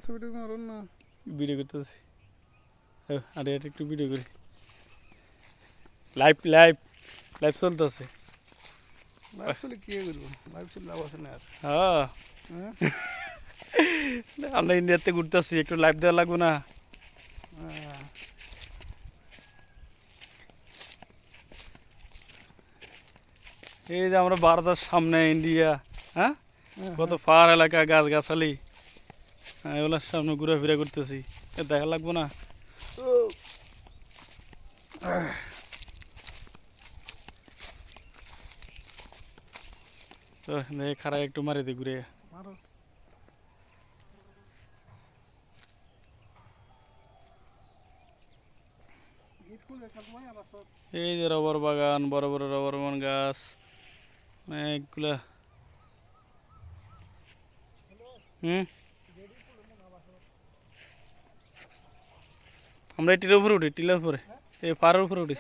ছবিটা মারুন না। ভিডিও করতেছি। আরে এটা একটু ভিডিও করি। লাইভ লাইভ লাইভ চলতেছে। লাইভ চলে কি করবো? লাইভ চলে লাভ আছে না আর। হ্যাঁ হ্যাঁ আমরা ইন্ডিয়াতে ঘুরতেছি, একটু লাইভ দেওয়া লাগবে না? হ্যাঁ। এই যে আমরা ভারতের সামনে ইন্ডিয়া, হ্যাঁ হ্যাঁ, কত পাহাড় এলাকা, গাছ গাছালি, এগুলোর সামনে ঘোরাফেরা করতেছি, দেখা লাগবো না? তো খারাপ একটু মারি দিই ঘুরে। মারো। এই যে রবার বাগান, বড় বড় রবার বাগান গাছ অনেকগুলা। আমরা এই টিলার উপরে উঠি, টিলার উপরে, এই পাহাড়ের উপরে উঠি।